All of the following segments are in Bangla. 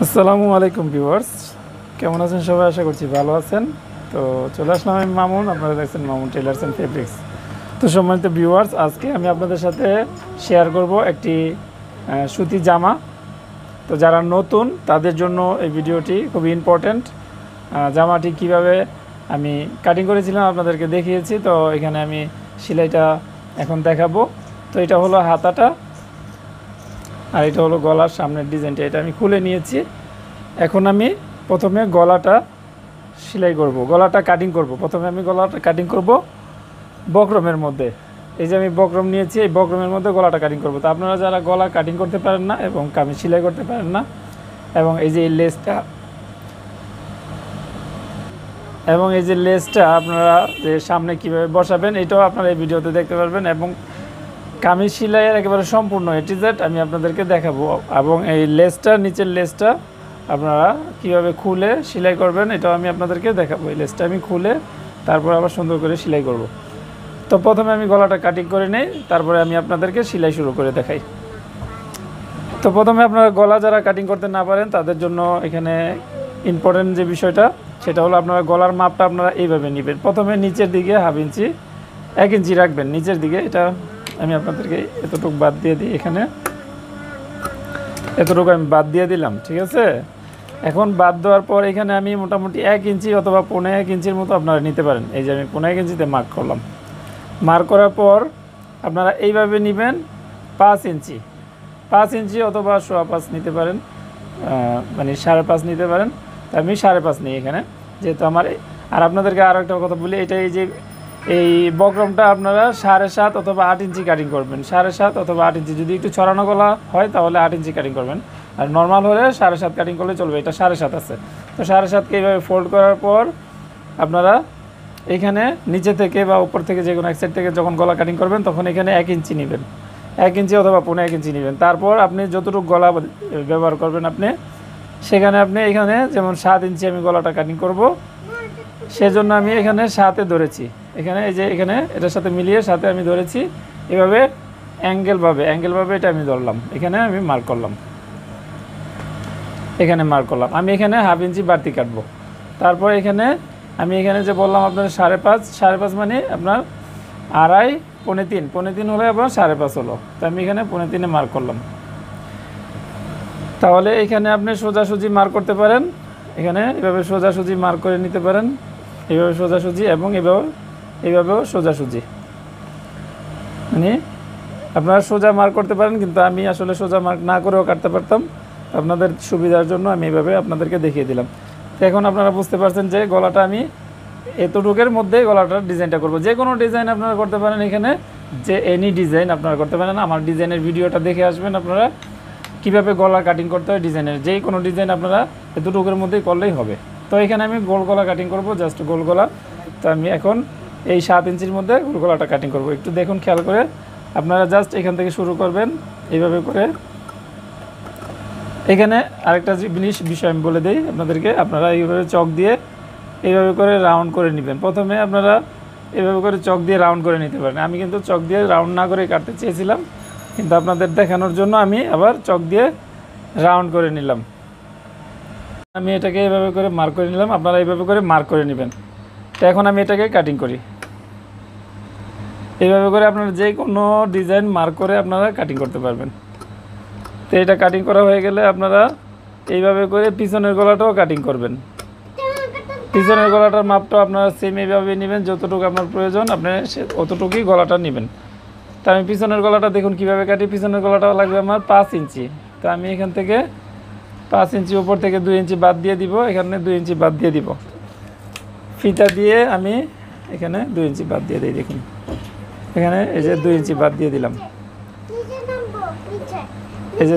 আসসালামু আলাইকুম ভিউয়ার্স, কেমন আছেন সবাই? আশা করছি ভালো আছেন। তো চলে আসলাম আমি মামুন, আপনারা দেখছেন মামুন টেলার্স অ্যান্ড ফেব্রিক্স। তো সম্মানিত ভিউয়ার্স, আজকে আমি আপনাদের সাথে শেয়ার করব একটি সুতি জামা। তো যারা নতুন তাদের জন্য এই ভিডিওটি খুবই ইম্পর্ট্যান্ট। জামাটি কিভাবে আমি কাটিং করেছিলাম আপনাদেরকে দেখিয়েছি। তো এখানে আমি সেলাইটা এখন দেখাবো। তো এটা হলো হাতাটা, আর এটা হলো গলার সামনের ডিজাইনটা। এটা আমি খুলে নিয়েছি। এখন আমি প্রথমে গলাটা সেলাই করব, গলাটা কাটিং করব। প্রথমে আমি গলাটা কাটিং করব বক্রমের মধ্যে। এই যে আমি বক্রম নিয়েছি, এই বক্রমের মধ্যে গলাটা কাটিং করব। তো আপনারা যারা গলা কাটিং করতে পারেন না এবং কামিজ সেলাই করতে পারেন না, এবং এই যে এই লেসটা আপনারা যে সামনে কিভাবে বসাবেন এটাও আপনারা এই ভিডিওতে দেখতে পারবেন। এবং কামিজ সেলাইয়ের একেবারে সম্পূর্ণ এটি জেড আমি আপনাদেরকে দেখাবো। এবং এই লেসটা, নিচের লেসটা আপনারা কিভাবে খুলে সেলাই করবেন এটাও আমি আপনাদেরকে দেখাবো। এই লেসটা আমি খুলে তারপর আবার সুন্দর করে সেলাই করব। তো প্রথমে আমি গলাটা কাটিং করে নেই, তারপরে আমি আপনাদেরকে সেলাই শুরু করে দেখাই। তো প্রথমে আপনারা গলা যারা কাটিং করতে না পারেন তাদের জন্য এখানে ইম্পর্টেন্ট যে বিষয়টা, সেটা হলো আপনারা গলার মাপটা আপনারা এইভাবে নেবেন। প্রথমে নিচের দিকে 1/2 ইঞ্চি 1 ইঞ্চি রাখবেন নিচের দিকে। এটা আমি আপনাদেরকে এতটুকু বাদ দিয়ে দিই, এখানে এতটুকু আমি বাদ দিয়ে দিলাম, ঠিক আছে। এখন বাদ দেওয়ার পর এখানে আমি মোটামুটি 1 ইঞ্চি অথবা 1.5 ইঞ্চির মতো আপনারা নিতে পারেন। এই যে আমি 1.5 ইঞ্চিতে মার্ক করলাম। মার্ক করার পর আপনারা এইভাবে নেবেন 5 ইঞ্চি, 5 ইঞ্চি অথবা 5.25 নিতে পারেন, মানে 5.5 নিতে পারেন। আমি 5.5 নিই এখানে, যেহেতু আমার। আর আপনাদেরকে আরও একটা কথা বলি, এটা এই বক্রমটা আপনারা 7.5 অথবা 8 ইঞ্চি কাটিং করবেন। 7.5 অথবা 8 ইঞ্চি, যদি একটু ছড়ানো গলা হয় তাহলে 8 ইঞ্চি কাটিং করবেন, আর নর্মাল হলে 7.5 কাটিং করলে চলবে। এটা 7.5 আছে। তো 7.5কে এইভাবে ফোল্ড করার পর আপনারা এখানে নিচে থেকে বা উপর থেকে যে কোনো এক সাইড থেকে যখন গলা কাটিং করবেন তখন এখানে 1 ইঞ্চি নেবেন, 1 ইঞ্চি অথবা 1.5 ইঞ্চি নেবেন। তারপর আপনি যতটুকু গলা ব্যবহার করবেন আপনি সেখানে এখানে যেমন 7 ইঞ্চি আমি গলাটা কাটিং করব, সেজন্য আমি এখানে 7-এ ধরেছি। এখানে এই যে এখানে এটার সাথে মিলিয়ে 7-এ আমি ধরেছি। এভাবে অ্যাঙ্গেলভাবে এটা আমি ধরলাম, এখানে আমি মার্ক করলাম, এখানে মার্ক করলাম। আমি এখানে 1/2 ইঞ্চি বাড়তি কাটবো। তারপর এখানে আমি এখানে যে বললাম আপনার 5.5 মানে আপনার 2.5, 3.5 হলে আপনার 5.5 হলো। তো আমি এখানে 3.5-এ মার্ক করলাম। তাহলে এখানে আপনি সোজাসুজি মার্ক করতে পারেন, এখানে এভাবে সোজাসুজি মার্ক করে নিতে পারেন, এইভাবে সোজাসুজি এবং এইভাবেও সোজাসুজি, মানে আপনারা সোজা মার্ক করতে পারেন। কিন্তু আমি আসলে সোজা মার্ক না করেও কাটতে পারতাম, আপনাদের সুবিধার জন্য আমি এইভাবে আপনাদেরকে দেখিয়ে দিলাম। তো এখন আপনারা বুঝতে পারছেন যে গলাটা আমি এতটুকের মধ্যে গলাটার ডিজাইনটা করব। যে কোনো ডিজাইন আপনারা করতে পারেন, এখানে যে এনি ডিজাইন আপনারা করতে পারেন। আমার ডিজাইনের ভিডিওটা দেখে আসবেন আপনারা কীভাবে গলা কাটিং করতে হয়। ডিজাইনের যে কোনো ডিজাইন আপনারা এতটুকুর মধ্যেই করলেই হবে। তো এখানে আমি গোল গলা কাটিং করব, জাস্ট গোল গলা। তো আমি এখন এই 7 ইঞ্চির মধ্যে গোল গলাটা কাটিং করব। একটু দেখুন খেয়াল করে, আপনারা জাস্ট এখান থেকে শুরু করবেন এইভাবে করে। এখানে আরেকটা বিষয় আমি বলে দিই আপনাদেরকে, আপনারা এইভাবে চক দিয়ে এইভাবে করে রাউন্ড করে নেবেন। প্রথমে আপনারা এইভাবে করে চক দিয়ে রাউন্ড করে নিতে পারেন। আমি কিন্তু চক দিয়ে রাউন্ড না করে কাটতে চেয়েছিলাম, কিন্তু আপনাদের দেখানোর জন্য আমি আবার চক দিয়ে রাউন্ড করে নিলাম। আমি এটাকে এইভাবে করে মার্ক করে নিলাম, আপনারা এইভাবে করে মার্ক করে নেবেন। তো এখন আমি এটাকে কাটিং করি। এইভাবে করে আপনারা যে কোনো ডিজাইন মার্ক করে আপনারা কাটিং করতে পারবেন। তো এটা কাটিং করা হয়ে গেলে আপনারা এইভাবে করে পিছনের গলাটাও কাটিং করবেন। পিছনের গলাটার মাপটাও আপনারা সেম এইভাবে নেবেন, যতটুকু আপনার প্রয়োজন আপনি অতটুকুই গলাটা নেবেন। তো আমি পিছনের গলাটা দেখুন কীভাবে কাটি। পিছনের গলাটাও লাগবে আমার 5 ইঞ্চি। তো আমি এখান থেকে 5 ইঞ্চি উপর থেকে 2 ইঞ্চি বাদ দিয়ে দিব, এখানে 2 ইঞ্চি বাদ দিয়ে দিব। ফিতা দিয়ে আমি এখানে 2 ইঞ্চি বাদ দিয়ে দিই। দেখুন এখানে এই যে 2 ইঞ্চি বাদ দিয়ে দিলাম, এই যে।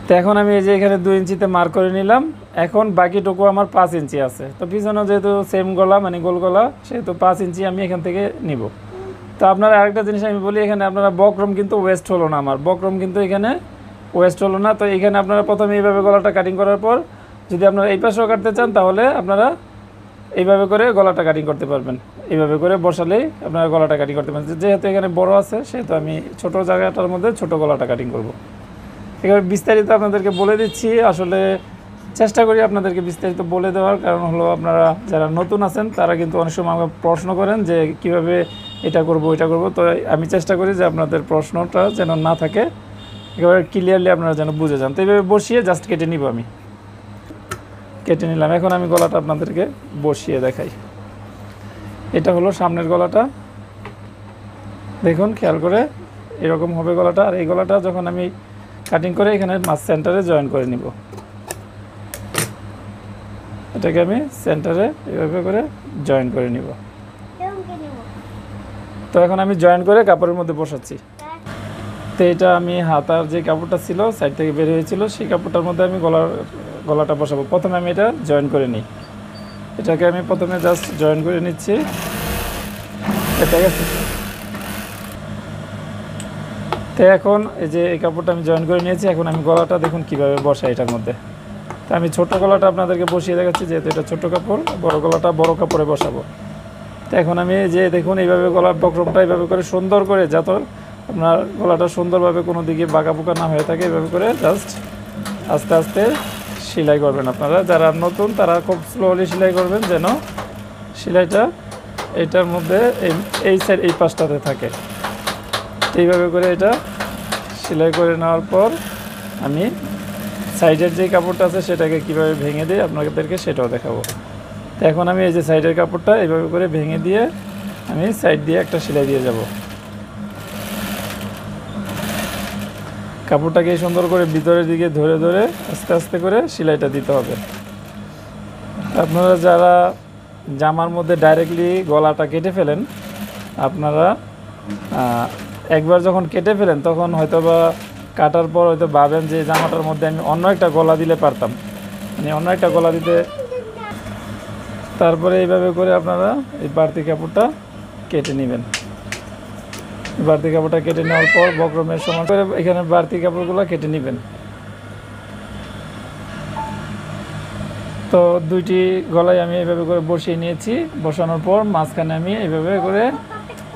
তো এখন আমি এই যে এখানে 2 ইঞ্চিতে মার্ক করে নিলাম। এখন বাকিটুকু আমার 5 ইঞ্চি আছে। তো পিছনে যেহেতু সেম গলা মানে গোল গলা, সেহেতু 5 ইঞ্চি আমি এখান থেকে নিব। তো আপনারা আরেকটা জিনিস আমি বলি, এখানে আপনারা বক্রম কিন্তু ওয়েস্ট হলো না, আমার বক্রম কিন্তু এখানে ওয়েস্ট হলো না। তো এখানে আপনারা প্রথমে এইভাবে গলাটা কাটিং করার পর যদি আপনারা এই পাশেও কাটতে চান তাহলে আপনারা এইভাবে করে গলাটা কাটিং করতে পারবেন। এইভাবে করে বসালেই আপনারা গলাটা কাটিং করতে পারবেন। যেহেতু এখানে বড় আছে সেহেতু আমি ছোট জায়গাটার মধ্যে ছোট গলাটা কাটিং করব। এবার বিস্তারিত আপনাদেরকে বলে দিচ্ছি। আসলে চেষ্টা করি আপনাদেরকে বিস্তারিত বলে দেওয়ার, কারণ হলো আপনারা যারা নতুন আছেন তারা কিন্তু অনেক সময় আমাকে প্রশ্ন করেন যে কিভাবে এটা করব ওইটা করব। তো আমি চেষ্টা করি যে আপনাদের প্রশ্নটা যেন না থাকে, একেবারে ক্লিয়ারলি আপনারা যেন বুঝে যান। তো এইভাবে বসিয়ে জাস্ট কেটে নিব, আমি কেটে নিলাম। এখন আমি গলাটা আপনাদেরকে বসিয়ে দেখাই। এটা হলো সামনের গলাটা, দেখুন খেয়াল করে এরকম হবে গলাটা। আর এই গলাটা যখন আমি কাটিং করে এখানে মাছ সেন্টারে জয়েন করে নিব, এটাকে আমি সেন্টারে এভাবে করে জয়েন করে নিব। তো এখন আমি জয়েন করে কাপড়ের মধ্যে বসাচ্ছি। তো এটা আমি হাতার যে কাপড়টা ছিল সাইড থেকে বের হয়েছিল, সেই কাপড়টার মধ্যে আমি গলাটা বসাবো। প্রথমে আমি এটা জয়েন করে নিই, এটাকে আমি প্রথমে জাস্ট জয়েন করে নিচ্ছি, ঠিক আছে। তো এখন এই যে এই কাপড়টা আমি জয়েন করে নিয়েছি, এখন আমি গলাটা দেখুন কিভাবে বসাই এটার মধ্যে। তো আমি ছোট গলাটা আপনাদেরকে বসিয়ে দেখাচ্ছি, যেহেতু এটা ছোট কাপড়, বড় গলাটা বড় কাপড়ে বসাবো। তো এখন আমি যে দেখুন এইভাবে গলার বক্রমটা এইভাবে করে সুন্দর করে, যাতে আপনার গলাটা সুন্দরভাবে কোনো দিকে বাঁকা বুকা না হয়ে থাকে, এইভাবে করে জাস্ট আস্তে আস্তে সেলাই করবেন। আপনারা যারা নতুন তারা খুব স্লোলি সেলাই করবেন, যেন সেলাইটা এটার মধ্যে এই সাইড এই পাশটাতে থাকে। এইভাবে করে এটা সেলাই করে নেওয়ার পর আমি সাইডের যে কাপড়টা আছে সেটাকে কীভাবে ভেঙে দিয়ে আপনাদেরকে সেটাও দেখাবো। তো এখন আমি এই যে সাইডের কাপড়টা এইভাবে করে ভেঙে দিয়ে আমি সাইড দিয়ে একটা সেলাই দিয়ে যাব। কাপড়টাকে সুন্দর করে ভিতরের দিকে ধরে ধরে আস্তে আস্তে করে সেলাইটা দিতে হবে। আপনারা যারা জামার মধ্যে ডাইরেক্টলি গলাটা কেটে ফেলেন, আপনারা একবার যখন কেটে ফেলেন তখন হয়তোবা কাটার পর হয়তো ভাবেন যে জামাটার মধ্যে আমি অন্য একটা গলা দিলে পারতাম, মানে অন্য একটা গলা দিতে। তারপরে এইভাবে করে আপনারা এই বাড়তি কাপড়টা কেটে নেবেন। বাড়তি কাপড়টা কেটে নেওয়ার পর বক্রমের সমান করে এখানে বাড়তি কাপড়গুলো কেটে নেবেন। তো দুইটি গলায় আমি এইভাবে করে বসিয়ে নিয়েছি। বসানোর পর মাঝখানে আমি এইভাবে করে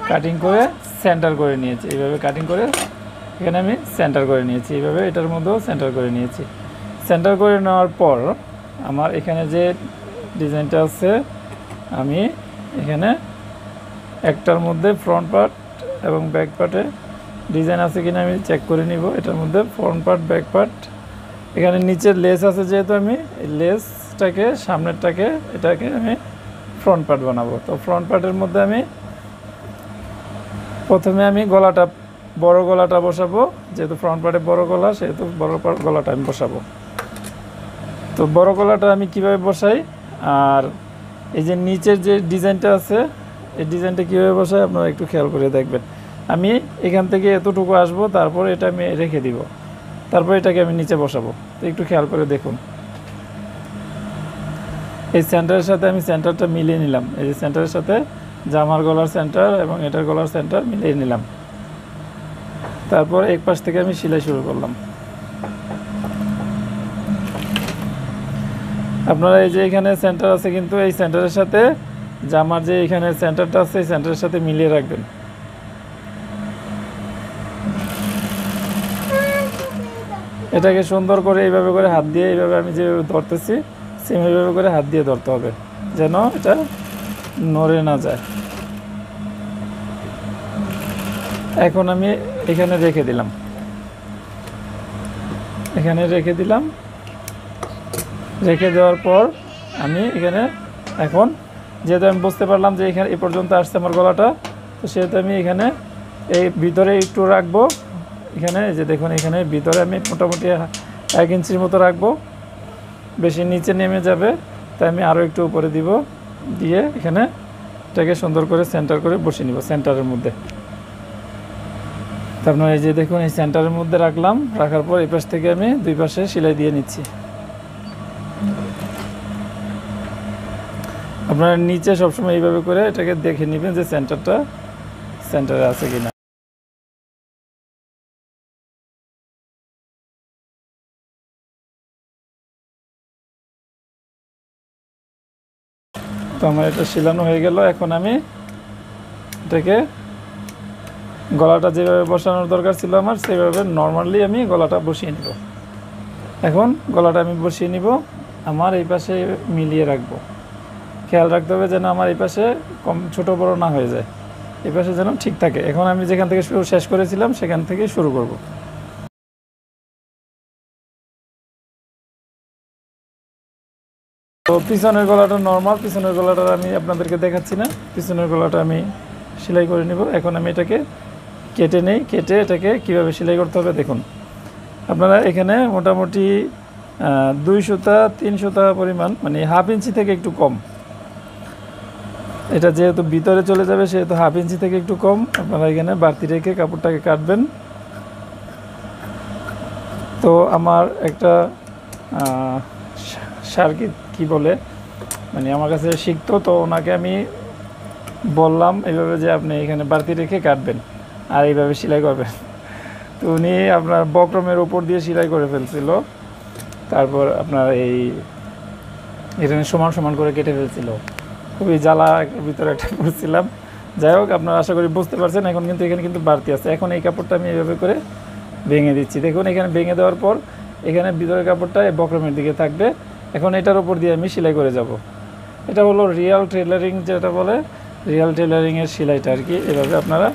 কাটিং করে সেন্টার করে নিয়েছি। এইভাবে কাটিং করে এখানে আমি সেন্টার করে নিয়েছি, এইভাবে এটার মধ্যেও সেন্টার করে নিয়েছি। সেন্টার করে নেওয়ার পর আমার এখানে যে ডিজাইনটা আছে, আমি এখানে একটার মধ্যে ফ্রন্ট পার্ট এবং ব্যাক পার্টে ডিজাইন আছে কিনা আমি চেক করে নিব। এটার মধ্যে ফ্রন্ট পার্ট ব্যাক পার্ট, এখানে নিচের লেস আছে, যেহেতু আমি এই লেসটাকে সামনেরটাকে এটাকে আমি ফ্রন্ট পার্ট বানাবো। তো ফ্রন্ট পার্টের মধ্যে আমি প্রথমে আমি গলাটা বড় গলাটা বসাবো, যেহেতু ফ্রন্ট পার্টে বড় গলা সেহেতু বড় গলাটা আমি বসাবো। তো বড় গলাটা আমি কিভাবে বসাই, আর এই যে নিচের যে ডিজাইনটা আছে এই ডিজাইনটা কীভাবে বসাই আপনারা একটু খেয়াল করে দেখবেন। আমি এখান থেকে এতটুকু আসবো, তারপর এটা আমি রেখে দিব, তারপর এটাকে আমি নিচে বসাবো। তো একটু খেয়াল করে দেখুন, এই সেন্টারের সাথে আমি সেন্টারটা মিলিয়ে নিলাম। এই যে সেন্টারের সাথে জামার গলার সেন্টার এবং এটার গলার সেন্টার মিলিয়ে নিলাম। তারপর এক পাশ থেকে আমি সেলাই শুরু করলাম। আপনারা এই যে এখানে সেন্টার আছে, কিন্তু এই সেন্টারের সাথে জামার যে এখানে সেন্টারটা আছে এই সেন্টারের সাথে মিলিয়ে রাখবেন। এটাকে সুন্দর করে এইভাবে করে হাত দিয়ে এইভাবে আমি যেভাবে ধরতেছি সেম এইভাবে করে হাত দিয়ে ধরতে হবে, যেন এটা নড়ে না যায়। এখন আমি এখানে রেখে দিলাম, এখানে রেখে দিলাম। রেখে দেওয়ার পর আমি এখানে এখন যেহেতু আমি বুঝতে পারলাম যে এখানে এ পর্যন্ত আসছে আমার গলাটা, তো সেহেতু আমি এখানে এই ভিতরে একটু রাখবো। এখানে যে দেখুন এখানে ভিতরে আমি মোটামুটি 1 ইঞ্চির মতো রাখবো, বেশি নিচে নেমে যাবে তাই আমি আরও একটু উপরে দিব, দিয়ে এখানে এটাকে সুন্দর করে সেন্টার করে বসিয়ে নিব সেন্টারের মধ্যে। তারপর এই যে দেখুন এই সেন্টারের মধ্যে রাখলাম, রাখার পর এই পাশ থেকে আমি দুই পাশে সেলাই দিয়ে নিচ্ছি। আপনারা নিচে সবসময় এইভাবে করে এটাকে দেখে নেবেন যে সেন্টারটা সেন্টারে আছে কিনা। তো আমার এটা সেলানো হয়ে গেল। এখন আমি এটাকে গলাটা যেভাবে বসানোর দরকার ছিল আমার সেভাবে নর্মালি আমি গলাটা বসিয়ে নিব। এখন গলাটা আমি বসিয়ে নিব। আমার এই পাশে মিলিয়ে রাখবো। খেয়াল রাখতে হবে যেন আমার এই পাশে কম ছোট বড় না হয়ে যায়, এই পাশে যেন ঠিক থাকে। এখন আমি যেখান থেকে শেষ করেছিলাম সেখান থেকে শুরু করব। তো পিছনের গলাটা নর্মাল, পিছনের গলাটা আমি আপনাদেরকে দেখাচ্ছি না, পিছনের গলাটা আমি সেলাই করে নিব। এখন আমি এটাকে কেটে নেই, কেটে এটাকে কিভাবে সেলাই করতে হবে দেখুন। আপনারা এখানে মোটামুটি 2 সুতা 3 সুতা পরিমাণ, মানে হাফ ইঞ্চি থেকে একটু কম, এটা যেহেতু ভিতরে চলে যাবে সেহেতু হাফ ইঞ্চি থেকে একটু কম আপনারা এখানে বাড়তি রেখে কাপড়টাকে কাটবেন। তো আমার একটা স্যার কি বলে, মানে আমার কাছে শিখতো, তো ওনাকে আমি বললাম এইভাবে যে আপনি এখানে বাড়তি রেখে কাটবেন আর এইভাবে সেলাই করবেন। তো উনি আপনার বক্রমের উপর দিয়ে সেলাই করে ফেলছিল, তারপর আপনার এই এখানে সমান সমান করে কেটে ফেলছিল। খুবই জ্বালা ভিতরে একটা পড়ছিলাম। যাই হোক, আপনারা আশা করি বুঝতে পারছেন। এখন কিন্তু এখানে কিন্তু বাড়তি আছে। এখন এই কাপড়টা আমি এইভাবে করে ভেঙে দিচ্ছি। দেখুন এখানে ভেঙে দেওয়ার পর এখানে ভিতরের কাপড়টা বক্রমের দিকে থাকবে। এখন এটার উপর দিয়ে আমি সেলাই করে যাব। এটা হলো রিয়াল টেলারিং, যেটা বলে রিয়াল টেলারিংয়ের সেলাইটা আর কি। এভাবে আপনারা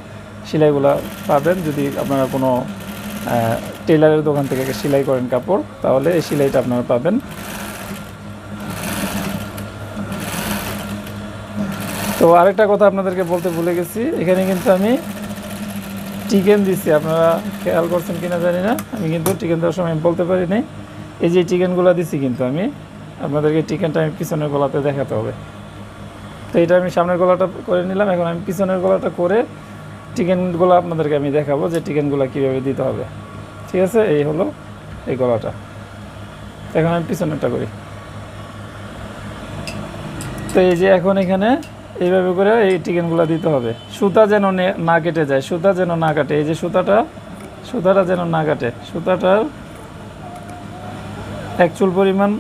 সেলাইগুলো পাবেন। যদি আপনারা কোনো টেলারের দোকান থেকে সেলাই করেন কাপড়, তাহলে এই সেলাইটা আপনারা পাবেন। তো আরেকটা কথা আপনাদেরকে বলতে ভুলে গেছি, এখানে কিন্তু আমি চিকেন দিচ্ছি। আপনারা খেয়াল করছেন কিনা জানি না, আমি কিন্তু চিকেন দেওয়ার সময় বলতে পারি নাই। এই যে চিকেনগুলো দিচ্ছি কিন্তু আমি আপনাদেরকে, চিকেনটা আমি পিছনের গলাতে দেখাতে হবে। তো এটা আমি সামনের গলাটা করে নিলাম। এখন আমি পিছনের গলাটা করে চিকেনগুলো আপনাদেরকে আমি দেখাবো যে চিকেনগুলো কীভাবে দিতে হবে। ঠিক আছে, এই হলো এই গলাটা। এখন আমি পিছনেরটা করি। তো এই যে এখন এখানে এইভাবে করে এই চিকেনগুলো দিতে হবে। সুতা যেন না কেটে যায়, সুতা যেন না কাটে। এই যে সুতাটা যেন না কাটে, সুতাটার 1 চুল পরিমাণ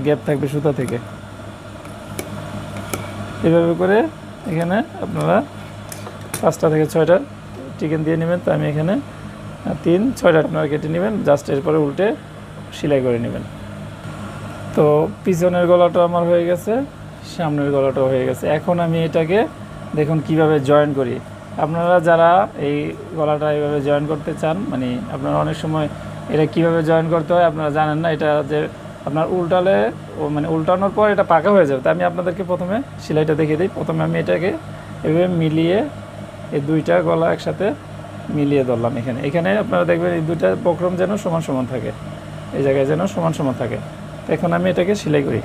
গ্যাপ থাকবে সুতা থেকে। এভাবে করে এখানে আপনারা 5টা থেকে 6টা চিকেন দিয়ে নেবেন। তো আমি এখানে 3-6টা আপনারা কেটে নেবেন, জাস্ট এরপরে উল্টে সেলাই করে নেবেন। তো পিছনের গলাটা আমার হয়ে গেছে, সামনের গলাটাও হয়ে গেছে। এখন আমি এটাকে দেখুন কিভাবে জয়েন করি। আপনারা যারা এই গলাটা এইভাবে জয়েন করতে চান, মানে আপনারা অনেক সময় এটা কিভাবে জয়েন করতে হয় আপনারা জানেন না, এটা যে আপনার উল্টালে মানে উল্টানোর পর এটা পাকা হয়ে যাবে। তো আমি আপনাদেরকে প্রথমে সেলাইটা দেখিয়ে দিই। প্রথমে আমি এটাকে এভাবে মিলিয়ে এই 2টা গলা একসাথে মিলিয়ে ধরলাম। এখানে আপনারা দেখবেন এই 2টা বক্রম যেন সমান সমান থাকে, এই জায়গায় যেন সমান সমান থাকে। তো এখন আমি এটাকে সেলাই করি।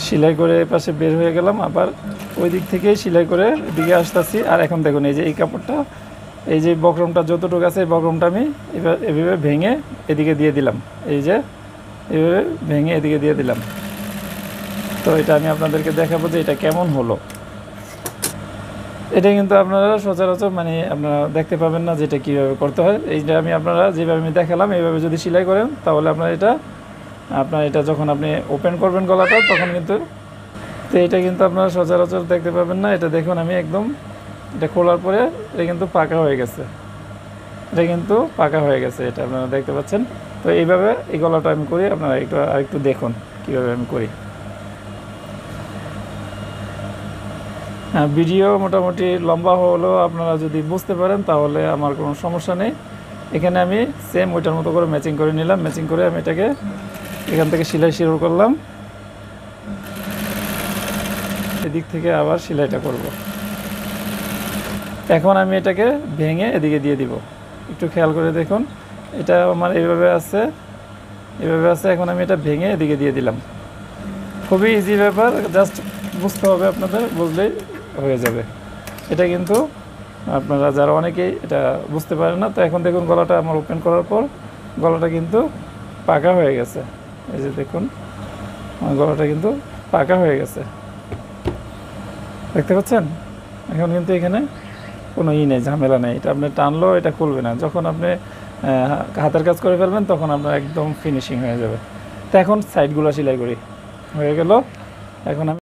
সেলাই করে পাশে বের হয়ে গেলাম, আবার ওই দিক থেকেই সেলাই করে এদিকে আসতেছি। আর এখন দেখুন এই যে এই কাপড়টা, এই যে বক্রমটা যতটুকু আছে এই বক্রমটা আমি এভাবে ভেঙে এদিকে দিয়ে দিলাম। এই যে এভাবে ভেঙে এদিকে দিয়ে দিলাম। তো এটা আমি আপনাদেরকে দেখাবো যে এটা কেমন হলো। এটা কিন্তু আপনারা সচরাচর মানে আপনারা দেখতে পাবেন না যে এটা কীভাবে করতে হয়। এইটা আমি আপনারা যেভাবে আমি দেখালাম এইভাবে যদি সেলাই করেন, তাহলে আপনার এটা যখন আপনি ওপেন করবেন গলাটা তখন কিন্তু, তো এটা কিন্তু আপনারা সচরাচর দেখতে পাবেন না। এটা দেখুন আমি একদম এটা খোলার পরে এটা কিন্তু পাকা হয়ে গেছে, এটা কিন্তু পাকা হয়ে গেছে, এটা আপনারা দেখতে পাচ্ছেন। তো এইভাবে এই গলাটা আমি করি, আপনারা আরেকটু দেখুন কীভাবে আমি করি। হ্যাঁ, ভিডিও মোটামুটি লম্বা হলেও আপনারা যদি বুঝতে পারেন তাহলে আমার কোনো সমস্যা নেই। এখানে আমি সেম ওইটার মতো করে ম্যাচিং করে নিলাম। ম্যাচিং করে আমি এটাকে এখান থেকে সেলাই শুরু করলাম, এদিক থেকে আবার সেলাইটা করব। এখন আমি এটাকে ভেঙে এদিকে দিয়ে দিব। একটু খেয়াল করে দেখুন, এটা আমার এইভাবে আছে। এখন আমি এটা ভেঙে এদিকে দিয়ে দিলাম। খুবই ইজি ব্যাপার, জাস্ট বুঝতে হবে আপনাদের, বুঝলেই হয়ে যাবে। এটা কিন্তু আপনারা যারা অনেকেই এটা বুঝতে পারেন না। তো এখন দেখুন গলাটা আমার ওপেন করার পর গলাটা কিন্তু পাকা হয়ে গেছে। এই যে দেখুন আমার গলাটা কিন্তু পাকা হয়ে গেছে, দেখতে পাচ্ছেন। এখন কিন্তু এখানে কোনো নেই, ঝামেলা নেই। এটা আপনি টানলেও এটা খুলবে না। যখন আপনি হাতের কাজ করে ফেলবেন তখন আপনার একদম ফিনিশিং হয়ে যাবে। তো এখন সাইডগুলো সেলাই করি, হয়ে গেল। এখন আমি